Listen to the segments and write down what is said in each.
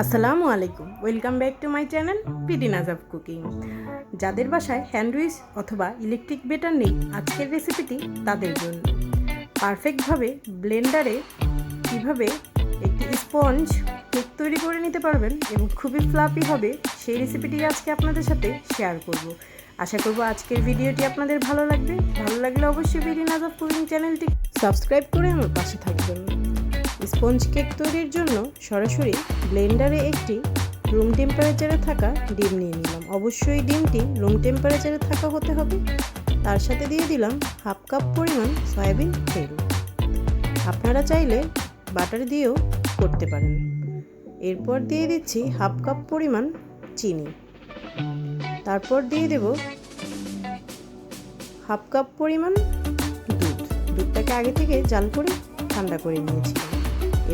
আসসালামু আলাইকুম, welcome back to my channel PD Najab cooking. যাদের বাসায় হ্যান্ডউইচ অথবা ইলেকট্রিক বেটার নেই, আজকের রেসিপিটি তাদের জন্য। পারফেক্টভাবে ব্লেন্ডারে কীভাবে একটি স্পঞ্জ কেক তৈরি করে নিতে পারবেন এবং খুবই ফ্লাফি হবে, সেই রেসিপিটি আজকে আপনাদের সাথে শেয়ার করব। আশা করব আজকের ভিডিওটি আপনাদের ভালো লাগবে। ভালো লাগলে অবশ্যই পিডি নাজাব কুকিং চ্যানেলটি সাবস্ক্রাইব করে আমার পাশে থাকবেন। স্পঞ্জ কেক তৈরির জন্য সরাসরি ব্লেন্ডারে একটি রুম টেম্পারেচারে থাকা ডিম নিয়ে নিলাম। অবশ্যই ডিমটি রুম টেম্পারেচারে থাকা হতে হবে। তার সাথে দিয়ে দিলাম হাফ কাপ পরিমাণ সয়াবিন তেল। আপনারা চাইলে বাটার দিয়েও করতে পারেন। এরপর দিয়ে দিচ্ছি হাফ কাপ পরিমাণ চিনি। তারপর দিয়ে দেব হাফ কাপ পরিমাণ দুধটাকে আগে থেকে জাল করে ঠান্ডা করে নিয়েছিলাম।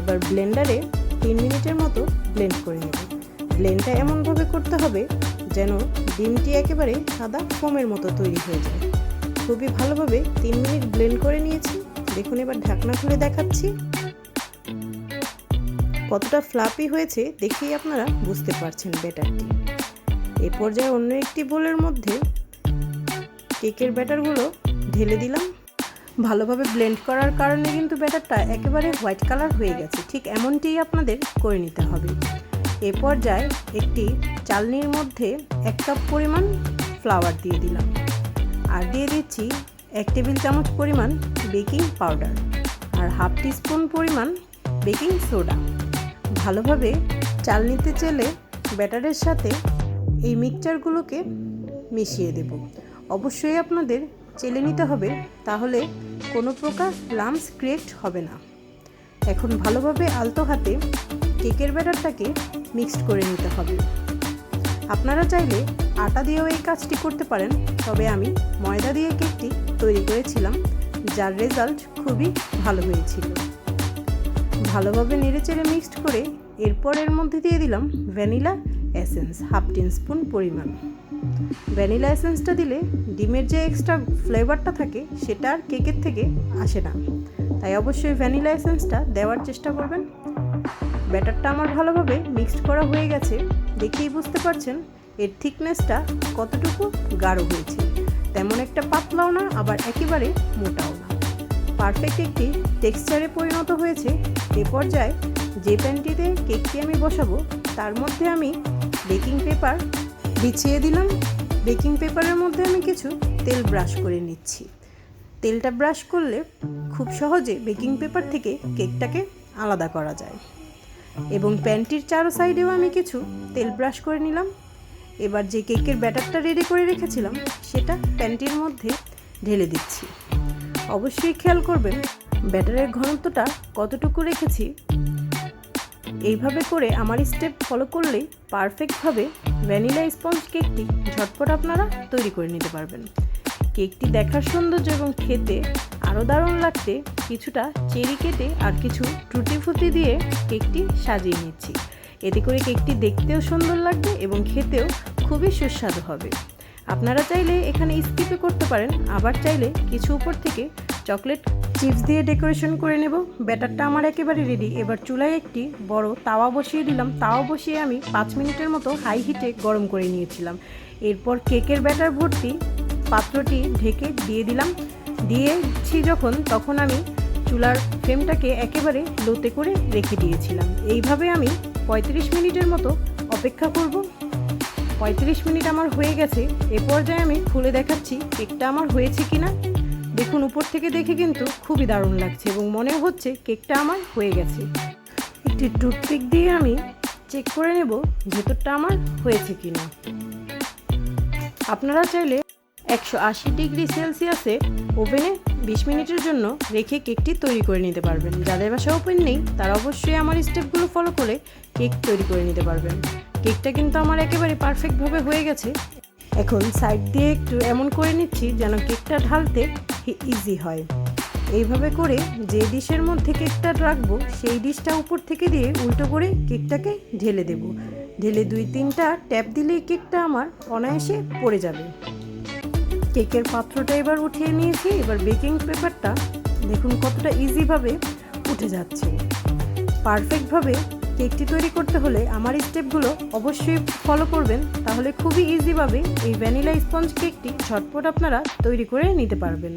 এবার ব্লেন্ডারে 3 মিনিটের মতো ব্লেন্ড করে নেব। ব্লেন্ডটা এমনভাবে করতে হবে যেন ডিমটি একেবারে সাদা ফোমের মতো তৈরি হয়ে যায়। খুবই ভালোভাবে 3 মিনিট ব্লেন্ড করে নিয়েছি। দেখুন, এবার ঢাকনা খুলে দেখাচ্ছি কতটা ফ্লাফি হয়েছে, দেখেই আপনারা বুঝতে পারছেন ব্যাটারটি। এই পর্যায়ে অন্য একটি বোলের মধ্যে কেকের ব্যাটারগুলো ঢেলে দিলাম। ভালোভাবে ব্লেন্ড করার কারণে কিন্তু ব্যাটারটা একেবারে হোয়াইট কালার হয়ে গেছে। ঠিক এমনটিই আপনাদের করে নিতে হবে। এ পর্যায়ে একটি চালনির মধ্যে 1 কাপ পরিমাণ ফ্লাওয়ার দিয়ে দিলাম, আর দিয়ে দিচ্ছি 1 টেবিল চামচ পরিমাণ বেকিং পাউডার আর হাফ টিস্পুন পরিমাণ বেকিং সোডা। ভালোভাবে চালনিতে চেলে ব্যাটারের সাথে এই মিক্সচারগুলোকে মিশিয়ে দেব। অবশ্যই আপনাদের চেলে নিতে হবে, তাহলে কোনো প্রকার লাম্পস ক্রিয়েট হবে না। এখন ভালোভাবে আলতো হাতে কেকের ব্যাটারটাকে মিক্সড করে নিতে হবে। আপনারা চাইলে আটা দিয়েও এই কাজটি করতে পারেন, তবে আমি ময়দা দিয়ে কেকটি তৈরি করেছিলাম, যার রেজাল্ট খুবই ভালো হয়েছিল। ভালোভাবে নেড়েচেড়ে মিক্সড করে এরপর এর মধ্যে দিয়ে দিলাম ভ্যানিলা এসেন্স হাফ টিস্পুন পরিমাণ। ভ্যানিলা এসেন্সটা দিলে ডিমের যে এক্সট্রা ফ্লেভারটা থাকে সেটা আর কেকের থেকে আসে না, তাই অবশ্যই ভ্যানিলা এসেন্সটা দেওয়ার চেষ্টা করবেন। ব্যাটারটা আমার ভালোভাবে মিক্সড করা হয়ে গেছে, দেখেই বুঝতে পারছেন এর থিকনেসটা কতটুকু গাঢ় হয়েছে। তেমন একটা পাতলাও না, আবার একেবারে মোটাও না, পারফেক্ট একটি টেক্সচারে পরিণত হয়েছে। এ পর্যায়ে যে প্যানটিতে কেকটি আমি বসাবো তার মধ্যে আমি বেকিং পেপার বিছিয়ে দিলাম। বেকিং পেপারের মধ্যে আমি কিছু তেল ব্রাশ করে নিচ্ছি। তেলটা ব্রাশ করলে খুব সহজে বেকিং পেপার থেকে কেকটাকে আলাদা করা যায়। এবং প্যানটির চারো সাইডেও আমি কিছু তেল ব্রাশ করে নিলাম। এবার যে কেকের ব্যাটারটা রেডি করে রেখেছিলাম সেটা প্যানটির মধ্যে ঢেলে দিচ্ছি। অবশ্যই খেয়াল করবেন ব্যাটারের ঘনত্বটা কতটুকু রেখেছি। এইভাবে করে আমার স্টেপ ফলো করলেই পারফেক্টভাবে ভ্যানিলা স্পঞ্জ কেকটি ঝটপট আপনারা তৈরি করে নিতে পারবেন। কেকটি দেখার সৌন্দর্য এবং খেতে আরও দারুণ লাগতে কিছুটা চেরি কেটে আর কিছু টুটি ফুটি দিয়ে কেকটি সাজিয়ে নিচ্ছি। এতে করে কেকটি দেখতেও সুন্দর লাগবে এবং খেতেও খুবই সুস্বাদু হবে। আপনারা চাইলে এখানে স্কিপও করতে পারেন, আবার চাইলে কিছু উপর থেকে চকলেট চিপস দিয়ে ডেকোরেশন করে নেব। ব্যাটারটা আমার একেবারে রেডি। এবার চুলায় একটি বড় তাওয়া বসিয়ে দিলাম। তাওয়া বসিয়ে আমি 5 মিনিটের মতো হাই হিটে গরম করে নিয়েছিলাম। এরপর কেকের ব্যাটার ভর্তি পাত্রটি ঢেকে দিয়ে দিলাম। দিয়েছি যখন, তখন আমি চুলার ফ্লেমটাকে একেবারে লোতে করে রেখে দিয়েছিলাম। এইভাবে আমি 35 মিনিটের মতো অপেক্ষা করব। 35 মিনিট আমার হয়ে গেছে। এ পর্যায়ে আমি খুলে দেখাচ্ছি কেকটা আমার হয়েছে কিনা। দেখুন, উপর থেকে দেখে কিন্তু খুবই দারুণ লাগছে এবং মনে হচ্ছে কেকটা আমার হয়ে গেছে। একটি টুথপিক দিয়ে আমি চেক করে নেব ভেতরটা আমার হয়েছে কিনা। আপনারা চাইলে 180 ডিগ্রি সেলসিয়াসে ওভেনে 20 মিনিটের জন্য রেখে কেকটি তৈরি করে নিতে পারবেন। যাদের বাসায় ওভেন নেই তারা অবশ্যই আমার স্টেপগুলো ফলো করে কেক তৈরি করে নিতে পারবেন। কেকটা কিন্তু আমার একেবারে পারফেক্টভাবে হয়ে গেছে। এখন সাইড দিয়ে একটু এমন করে নিচ্ছি যেন কেকটা ঢালতে ইজি হয়। এইভাবে করে যে ডিশের মধ্যে কেকটা রাখবো সেই ডিশটা উপর থেকে দিয়ে উল্টো করে কেকটাকে ঢেলে দেব। ঢেলে 2-3টা ট্যাপ দিলেই কেকটা আমার অনায়াসে পড়ে যাবে। কেকের পাত্রটা এবার উঠিয়ে নিয়েছি। এবার বেকিং পেপারটা দেখুন কতটা ইজিভাবে উঠে যাচ্ছে। পারফেক্টভাবে কেকটি তৈরি করতে হলে আমার স্টেপগুলো অবশ্যই ফলো করবেন, তাহলে খুবই ইজিভাবে এই ভ্যানিলা স্পঞ্জ কেকটি ঝটপট আপনারা তৈরি করে নিতে পারবেন।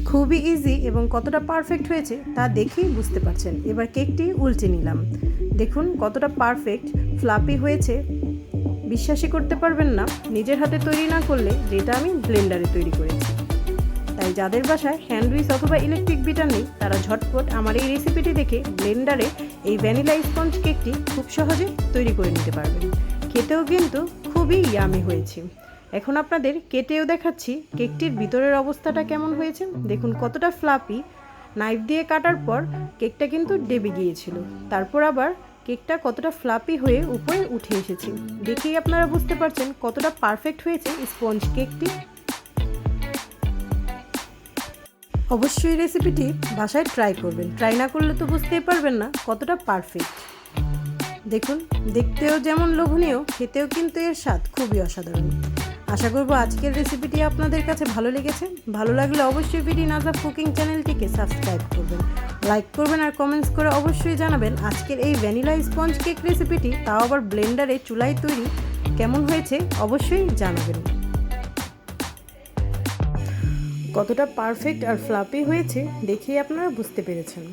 খুবই ইজি এবং কতটা পারফেক্ট হয়েছে তা দেখেই বুঝতে পারছেন। এবার কেকটি উল্টে নিলাম, দেখুন কতটা পারফেক্ট ফ্লাপি হয়েছে, বিশ্বাসই করতে পারবেন না নিজের হাতে তৈরি না করলে, যেটা আমি ব্লেন্ডারে তৈরি করেছি। তাই যাদের বাসায় হ্যান্ড উইচ অথবা ইলেকট্রিক বিটার নেই তারা ঝটপট আমার এই রেসিপিটি দেখে ব্লেন্ডারে এই ভ্যানিলা স্পঞ্জ কেকটি খুব সহজে তৈরি করে নিতে পারবেন। খেতেও কিন্তু খুবই ইয়ামি হয়েছে। এখন আপনাদের কেটেও দেখাচ্ছি কেকটির ভিতরের অবস্থাটা কেমন হয়েছে। দেখুন কতটা ফ্লাপি, নাইফ দিয়ে কাটার পর কেকটা কিন্তু ডেবে গিয়েছিল, তারপর আবার কেকটা কতটা ফ্লাপি হয়ে উপরে উঠে এসেছে। দেখেই আপনারা বুঝতে পারছেন কতটা পারফেক্ট হয়েছে স্পঞ্জ কেকটি। অবশ্যই রেসিপিটি বাসায় ট্রাই করবেন, ট্রাই না করলে তো বুঝতেই পারবেন না কতটা পারফেক্ট। দেখুন দেখতেও যেমন লোভনীয়, খেতেও কিন্তু এর স্বাদ খুবই অসাধারণ। আশা করব আজকের রেসিপিটি আপনাদের কাছে ভালো লেগেছে। ভালো লাগলে অবশ্যই বিডি নাজা কুকিং চ্যানেলটিকে সাবস্ক্রাইব করবেন, লাইক করবেন আর কমেন্টস করে অবশ্যই জানাবেন আজকের এই ভ্যানিলা স্পঞ্জ কেক রেসিপিটি, তাও আবার ব্লেন্ডারে চুলায় তৈরি, কেমন হয়েছে অবশ্যই জানাবেন। কতটা পারফেক্ট আর ফ্লাপি হয়েছে দেখেই আপনারা বুঝতে পেরেছেন।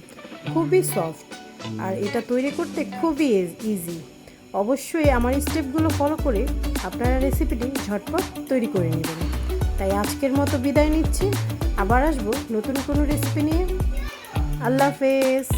খুবই সফট আর এটা তৈরি করতে খুবই ইজি। অবশ্যই আমার স্টেপগুলো ফলো করে আপনারা রেসিপিটি ঝটপট তৈরি করে নেবেন। তাই আজকের মতো বিদায় নিচ্ছি, আবার আসবো নতুন কোনো রেসিপি নিয়ে। আল্লাহ হাফেজ।